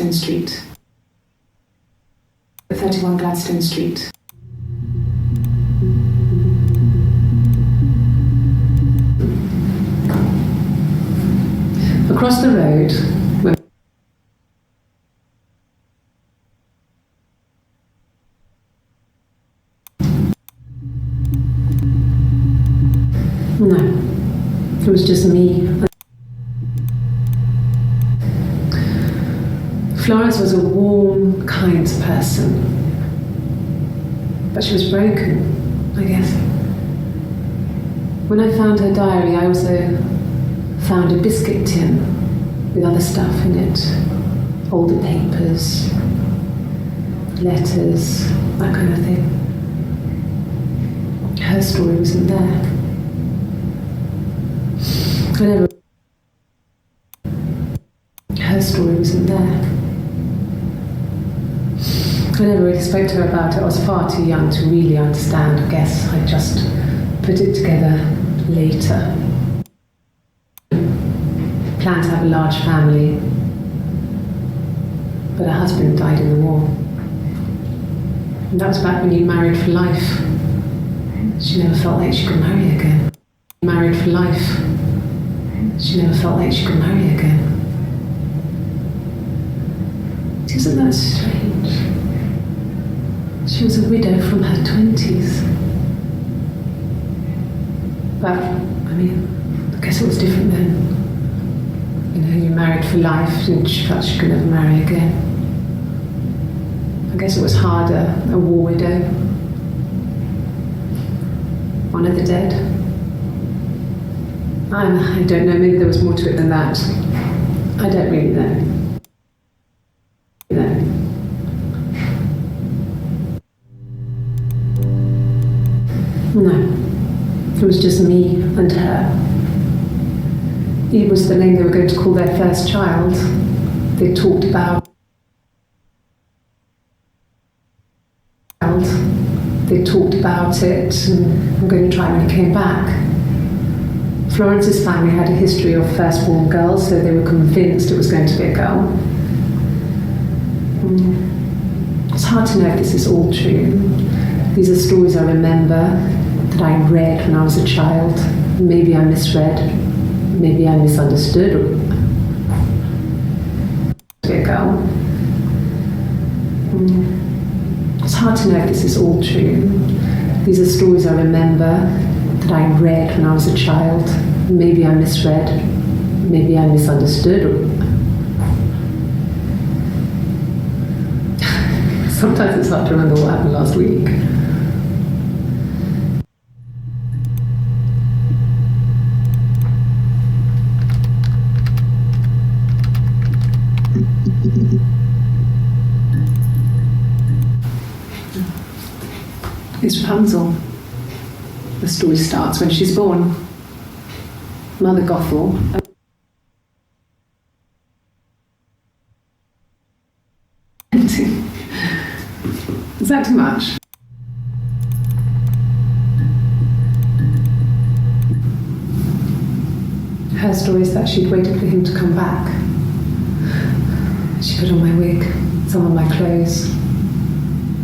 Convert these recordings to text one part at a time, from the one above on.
Gladstone Street. 31 Gladstone Street. Across the road, no, it was just me. Florence was a warm, kind person, but she was broken, I guess. When I found her diary, I also found a biscuit tin with other stuff in it, older papers, letters, that kind of thing. Her story wasn't there. Her story wasn't there. I never really spoke to her about it. I was far too young to really understand. I guess I just put it together later. Planned to have a large family, but her husband died in the war. And that was back when you married for life. She never felt like she could marry again. Married for life. She never felt like she could marry again. Isn't that strange? She was a widow from her 20s. But, I mean, I guess it was different then. You know, you married for life and she felt she could never marry again. I guess it was harder, a war widow. One of the dead. I don't know, maybe there was more to it than that. I don't really know. No, it was just me and her. Eve was the name they were going to call their first child. They talked about it and were going to try when he came back. Florence's family had a history of firstborn girls, so they were convinced it was going to be a girl. It's hard to know if this is all true. These are stories I remember, that I read when I was a child. Maybe I misread, maybe I misunderstood, or be a girl. It's hard to know if this is all true. These are stories I remember, that I read when I was a child. Maybe I misread, maybe I misunderstood, or sometimes it's hard to remember what happened last week. It's Rapunzel. The story starts when she's born. Mother Gothel. Is that too much? Her story is that she'd waited for him to come back. She put on my wig, some of my clothes,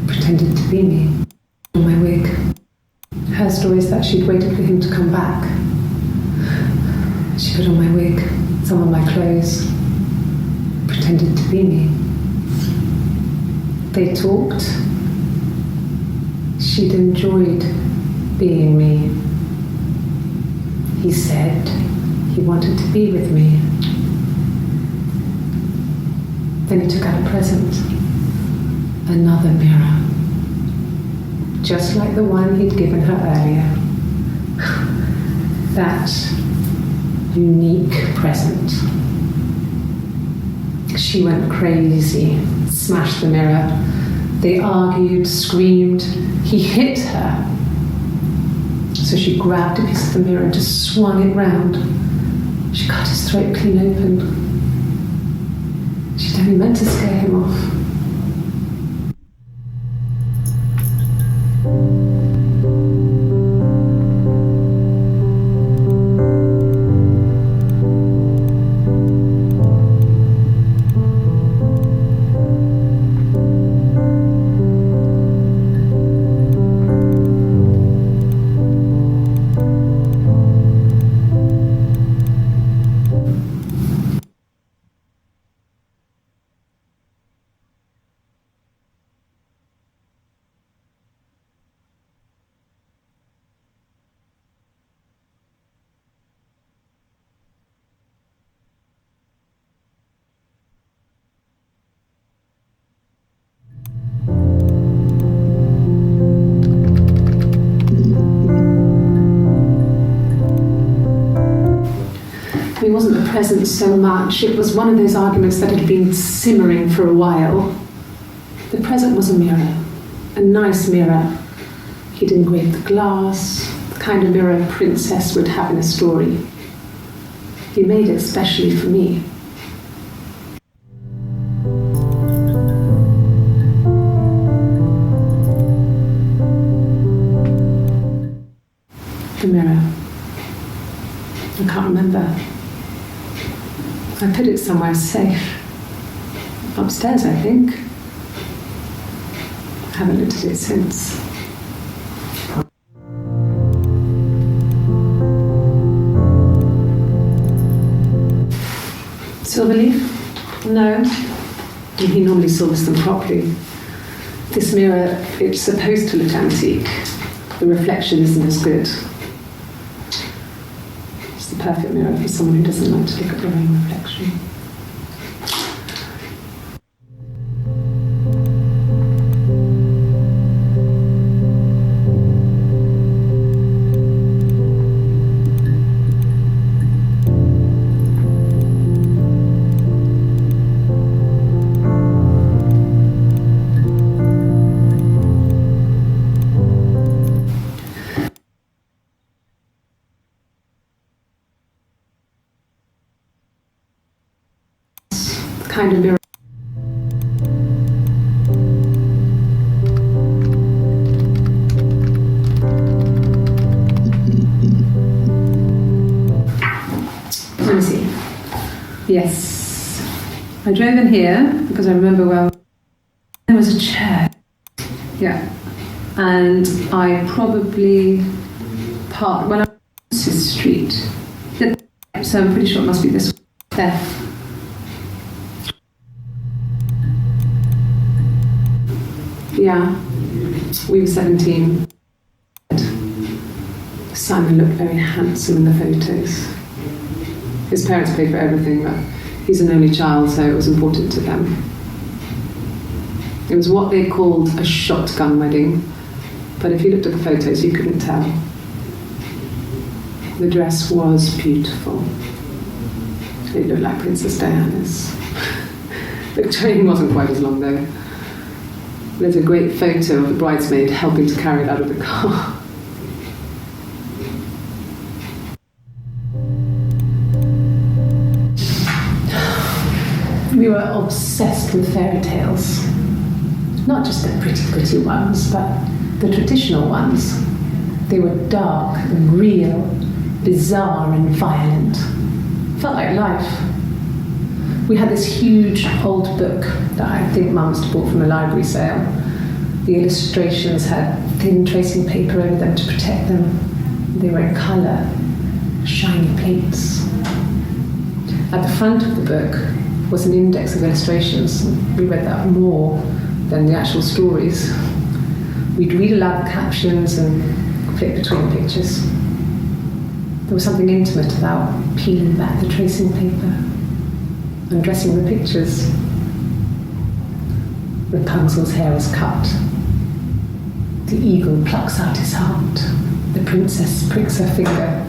pretended to be me. On my wig. Her story is that she'd waited for him to come back. She put on my wig, some of my clothes, pretended to be me. They talked. She'd enjoyed being me. He said he wanted to be with me. Then he took out a present. Another mirror. Just like the one he'd given her earlier. That unique present. She went crazy, smashed the mirror. They argued, screamed. He hit her. So she grabbed a piece of the mirror and just swung it round. She cut his throat clean open. She'd only meant to scare him off. It wasn't the present so much. It was one of those arguments that had been simmering for a while. The present was a mirror, a nice mirror. He'd engraved the glass, the kind of mirror a princess would have in a story. He made it especially for me. The mirror. I can't remember. I put it somewhere safe. Upstairs, I think. I haven't looked at it since. Silverleaf? No. He normally silvers them properly. This mirror, it's supposed to look antique. The reflection isn't as good. It's the perfect mirror for someone who doesn't like to look at their own reflection. Kind of mirror. Let me see. Yes. I drove in here because I remember well there was a chair. Yeah. And I probably parked when I was this street. So I'm pretty sure it must be this there. Yeah, we were 17. Simon looked very handsome in the photos. His parents paid for everything, but he's an only child, so it was important to them. It was what they called a shotgun wedding, but if you looked at the photos, you couldn't tell. The dress was beautiful. It looked like Princess Diana's. The train wasn't quite as long, though. There's a great photo of the bridesmaid helping to carry it out of the car. We were obsessed with fairy tales. Not just the pretty, pretty ones, but the traditional ones. They were dark and real, bizarre and violent. Felt like life. We had this huge old book that I think Mum must have bought from a library sale. The illustrations had thin tracing paper over them to protect them. They were in colour, shiny plates. At the front of the book was an index of illustrations. We read that more than the actual stories. We'd read aloud the captions and flip between the pictures. There was something intimate about peeling back the tracing paper, undressing the pictures. Rapunzel's hair is cut. The eagle plucks out his heart. The princess pricks her finger.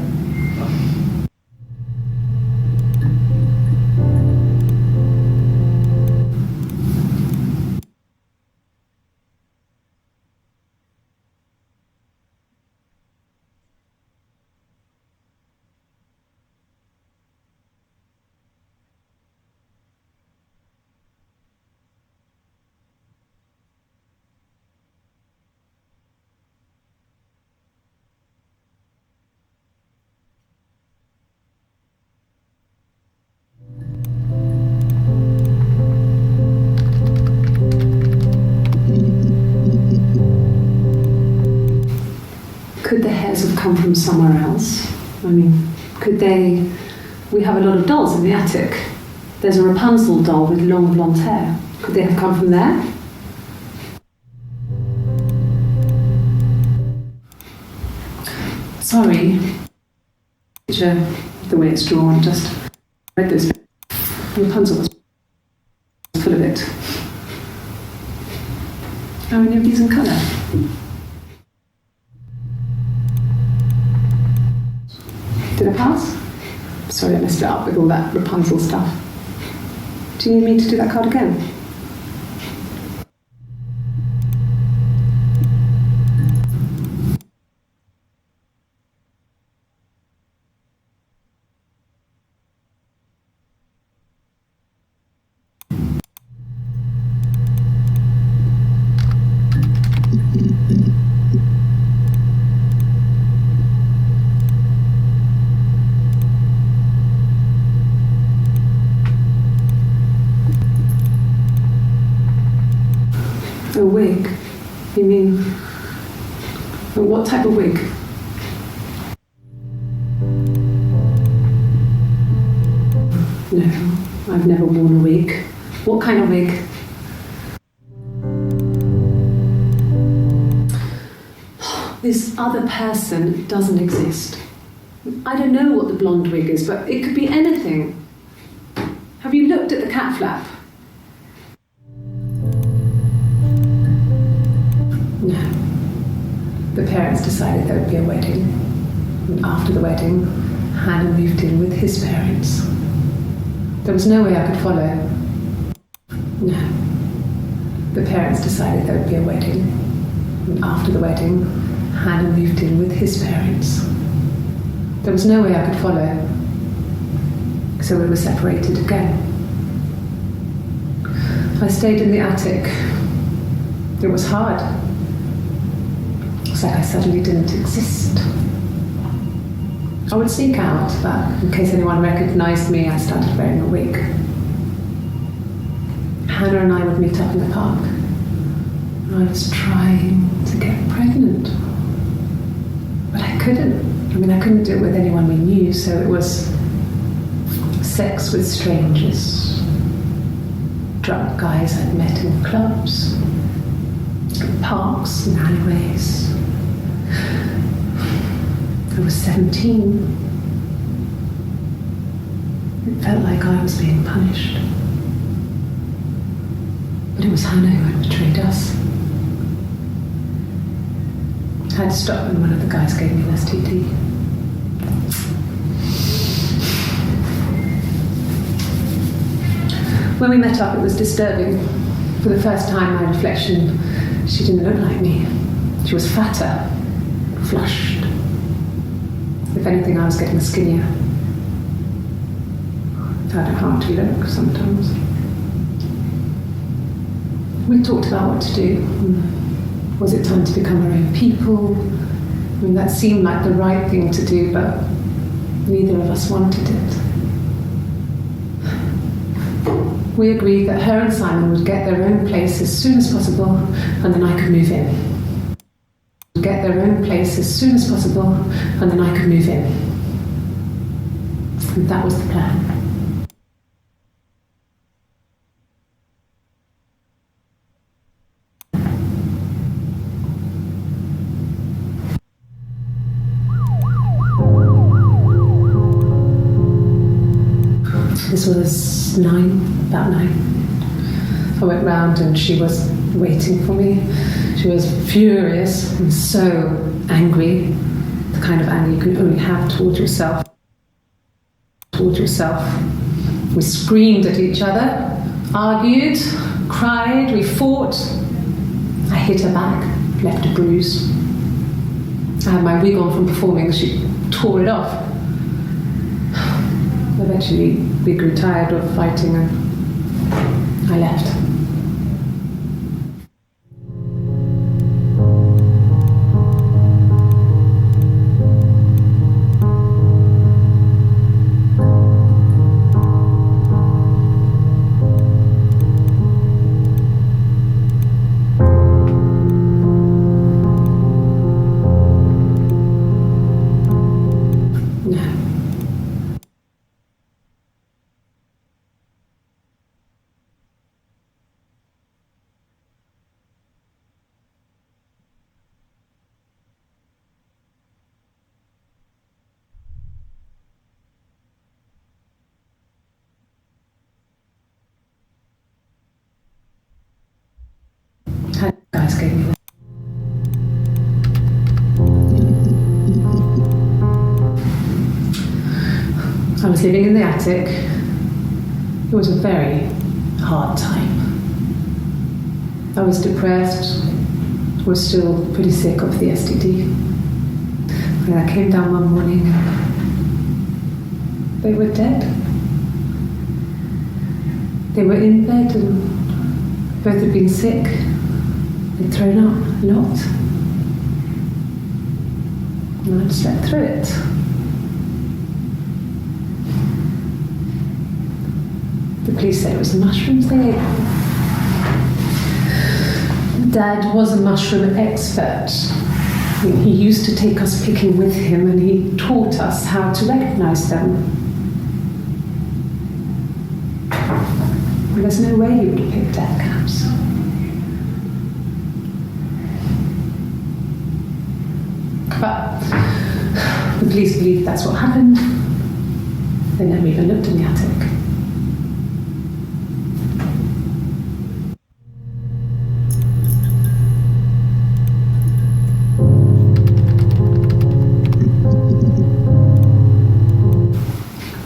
Could the hairs have come from somewhere else? I mean, could they... We have a lot of dolls in the attic. There's a Rapunzel doll with long blonde hair. Could they have come from there? Sorry. Picture, the way it's drawn, just read this. Rapunzel was full of it. How many of these in colour? Did I pass? Sorry, I messed it up with all that Rapunzel stuff. Do you need me to do that card again? A wig? You mean, what type of wig? No, I've never worn a wig. What kind of wig? This other person doesn't exist. I don't know what the blonde wig is, but it could be anything. Have you looked at the cat flap? No. The parents decided there would be a wedding. And after the wedding, Hannah moved in with his parents. There was no way I could follow. No. The parents decided there would be a wedding. And after the wedding, Hannah moved in with his parents. There was no way I could follow. So we were separated again. I stayed in the attic. It was hard. It's like I suddenly didn't exist. I would sneak out, but in case anyone recognized me, I started wearing a wig. Hannah and I would meet up in the park. I was trying to get pregnant, but I couldn't. I couldn't do it with anyone we knew, so it was sex with strangers, drunk guys I'd met in clubs, parks and alleyways. I was 17. It felt like I was being punished. But it was Hannah who had betrayed us. I had to stop when one of the guys gave me an STD. When we met up, it was disturbing. For the first time, my reflection, she didn't look like me. She was fatter, flushed. If anything, I was getting skinnier. I found it hard to look sometimes. We talked about what to do. Was it time to become our own people? That seemed like the right thing to do, but neither of us wanted it. We agreed that her and Simon would get their own place as soon as possible, and then I could move in. Get their own place as soon as possible, and then I could move in. And that was the plan. This was about 9. I went round and she was waiting for me. She was furious and so angry, the kind of anger you can only have towards yourself. We screamed at each other, argued, cried, we fought. I hit her back, left a bruise. I had my wig on from performing, she tore it off. Eventually, we grew tired of fighting and I left. Guys gave me that. I was living in the attic. It was a very hard time. I was depressed, was still pretty sick of the STD. When I came down one morning, they were dead. They were in bed and both had been sick. They'd thrown up a lot. And I'd slept through it. The police said it was the mushrooms they ate. Dad was a mushroom expert. He used to take us picking with him and he taught us how to recognize them. And there's no way you would have picked death caps. But the police believe that's what happened. They never even looked in the attic.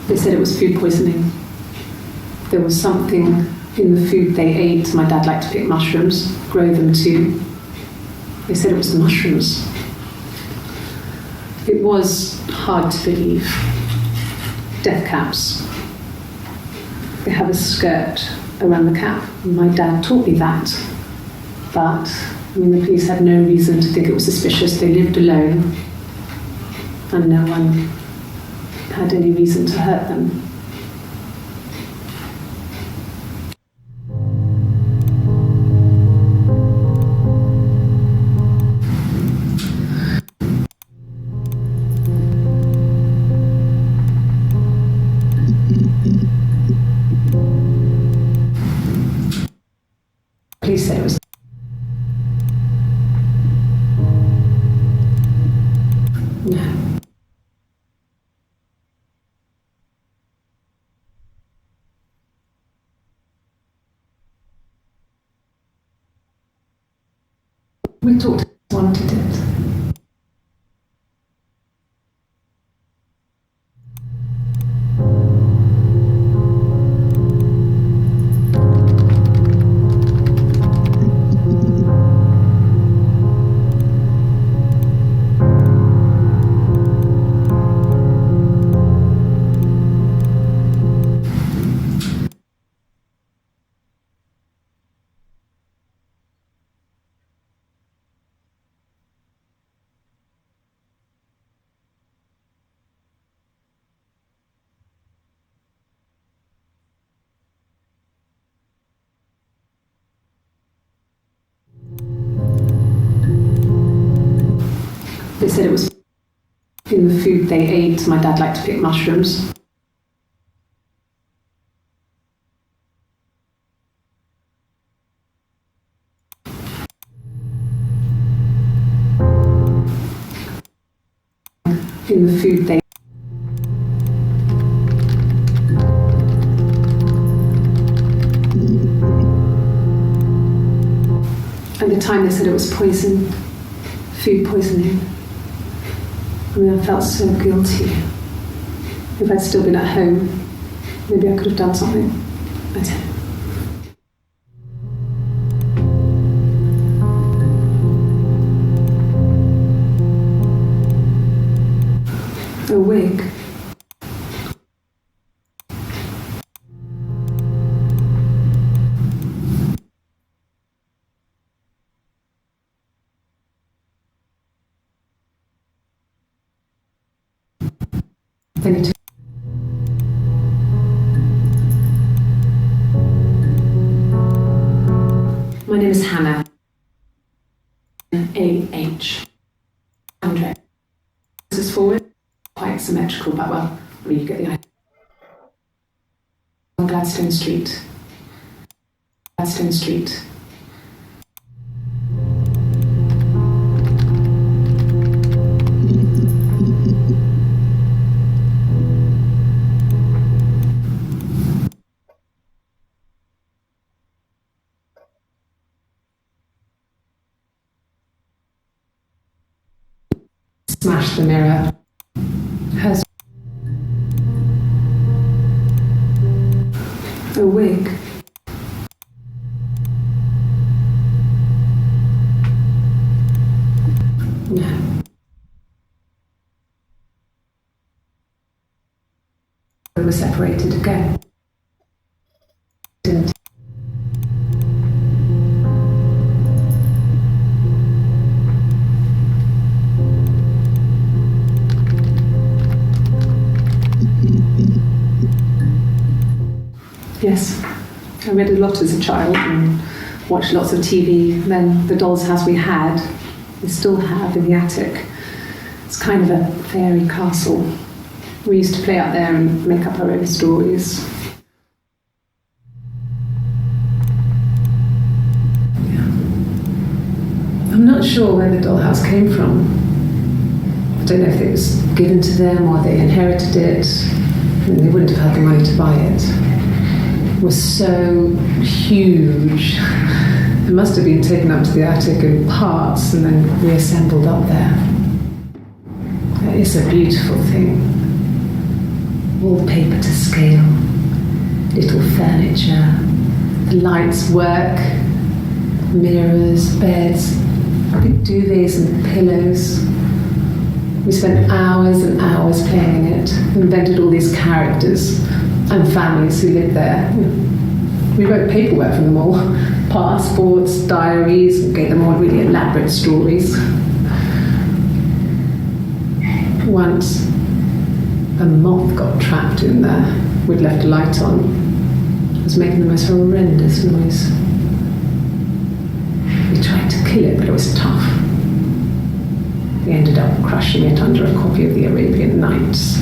They said it was food poisoning. There was something in the food they ate. My dad liked to pick mushrooms, grow them too. They said it was the mushrooms. It was hard to believe. Death caps. They have a skirt around the cap. My dad taught me that. But, the police had no reason to think it was suspicious. They lived alone. And no one had any reason to hurt them. Police said it was no. We thought he wanted it. They said it was in the food they ate. My dad liked to pick mushrooms. In the food they At the time they said it was poison, food poisoning. I felt so guilty. If I'd still been at home, maybe I could have done something. I didn't. A wig. Then he took My name is Hannah. A-H. Andre. This is forward. Quite symmetrical, but well, you get the idea. On Gladstone Street. Gladstone Street. Smashed the mirror. Hers A wig. No. We were separated again. Didn't. Yes, I read a lot as a child and watched lots of TV. Then the doll's house we still have in the attic. It's kind of a fairy castle. We used to play out there and make up our own stories. Yeah. I'm not sure where the dollhouse came from. I don't know if it was given to them or they inherited it. And they wouldn't have had the money to buy it. It was so huge. It must have been taken up to the attic in parts and then reassembled up there. It's a beautiful thing. Wallpaper to scale, little furniture, the lights work, mirrors, beds, big duvets and pillows. We spent hours and hours playing in it, invented all these characters and families who lived there. We wrote paperwork for them all, passports, diaries, and gave them all really elaborate stories. Once, a moth got trapped in there. We'd left a light on. It was making the most horrendous noise. We tried to kill it, but it was tough. We ended up crushing it under a copy of the Arabian Nights.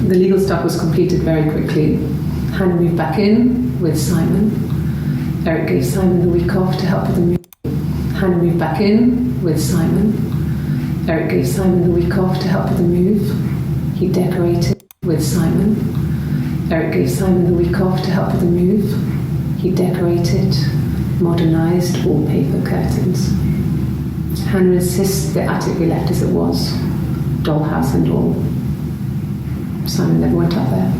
The legal stuff was completed very quickly. Hannah moved back in with Simon. Eric gave Simon the week off to help with the move. Hannah moved back in with Simon. Eric gave Simon the week off to help with the move. He decorated with Simon. Eric gave Simon the week off to help with the move. He decorated, modernised wallpaper curtains. Hannah insists the attic we left as it was, dollhouse and all. Simon never went up there.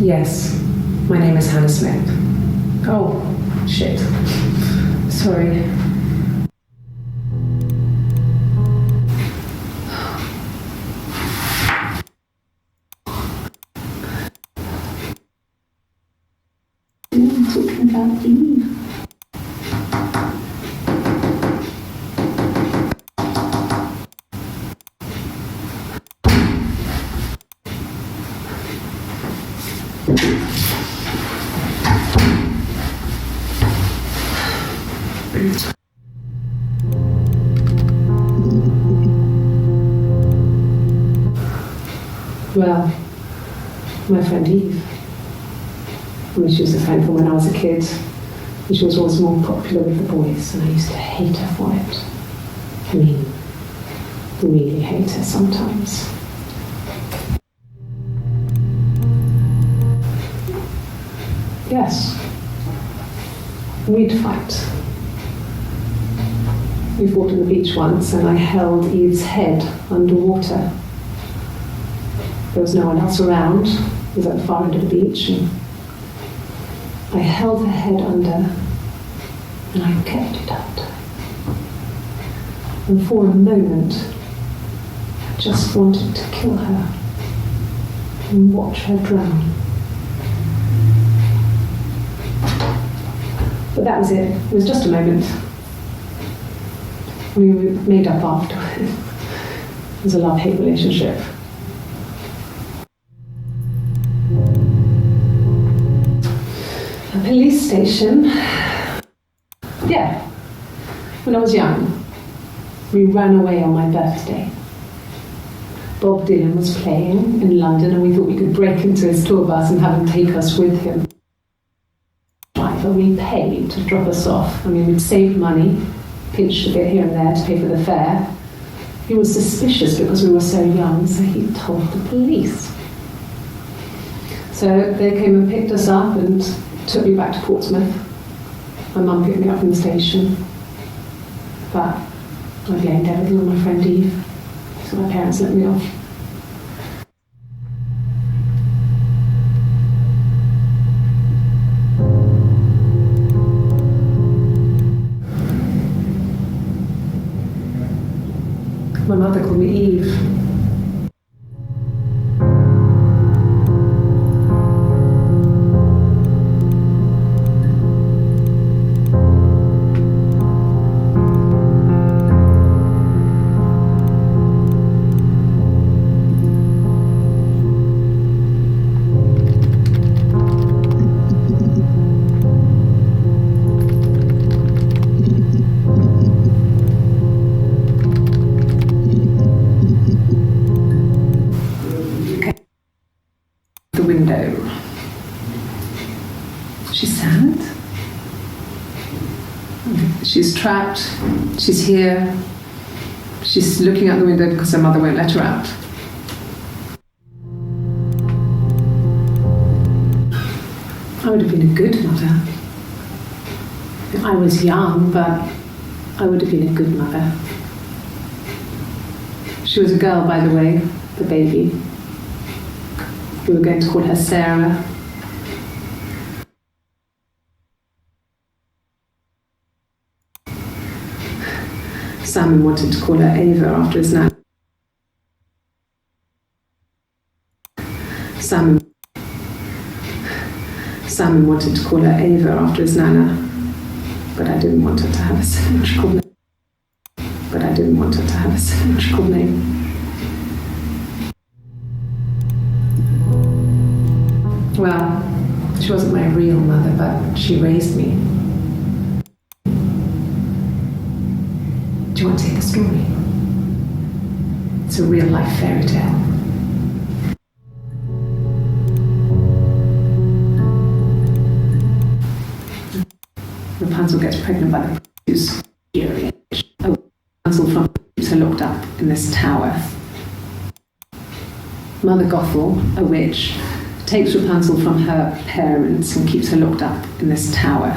Yes, my name is Hannah Smith. Oh, shit. Sorry. I'm talking about Eve. Well, my friend Eve. I mean, she was a friend from when I was a kid. And she was always more popular with the boys, and I used to hate her for it. I mean, really hate her sometimes. Yes. We'd fight. We fought on the beach once, and I held Eve's head underwater. There was no one else around. It was at the far end of the beach, and I held her head under, and I kept it under. And for a moment, I just wanted to kill her and watch her drown. But that was it. It was just a moment. We made up after. It was a love-hate relationship. A police station. Yeah. When I was young, we ran away on my birthday. Bob Dylan was playing in London, and we thought we could break into his tour bus and have him take us with him. Driver we paid to drop us off. I mean, we'd saved money, pinched a bit here and there to pay for the fare. He was suspicious because we were so young, so he told the police. So they came and picked us up and took me back to Portsmouth. My mum picked me up from the station. But I blamed everything on my friend Eve, so my parents let me off. My mother called me Eve. The window. She's sad. She's trapped. She's here. She's looking out the window because her mother won't let her out. I would have been a good mother. I was young, but I would have been a good mother. She was a girl, by the way, the baby. We were going to call her Sarah. Simon wanted to call her Ava after his nana. Simon wanted to call her Ava after his nana, but I didn't want her to have a symmetrical name. Well, she wasn't my real mother, but she raised me. Do you want to hear the story? It's a real-life fairy tale. Rapunzel gets pregnant by the prince, who's furious. Rapunzel from keeps her locked up in this tower. Mother Gothel, a witch, takes Rapunzel from her parents and keeps her locked up in this tower.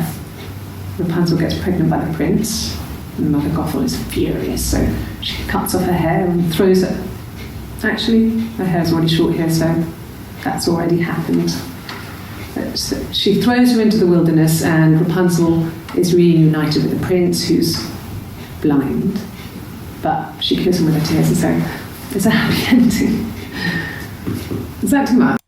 Rapunzel gets pregnant by the prince, and Mother Gothel is furious, so she cuts off her hair and throws it. Actually, her hair's already short here, so that's already happened. So she throws her into the wilderness, and Rapunzel is reunited with the prince, who's blind. But she kills him with her tears, and so it's a happy ending. Is that too much?